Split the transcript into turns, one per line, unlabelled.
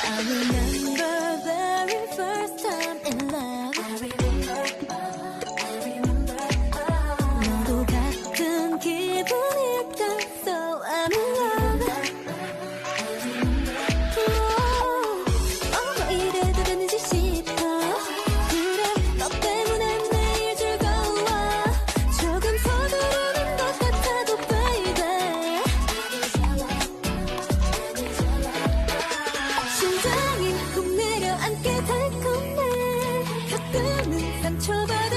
I remember very first time in love. 너도 같은 기분일까? So I'm in love. 이래도 되는지 싶어. 그래, 너 때문에 매일 즐거워. 조금 서두르는 것 같아도 baby. 심장이 훅 내려앉게 달콤해. 가끔은 상처받아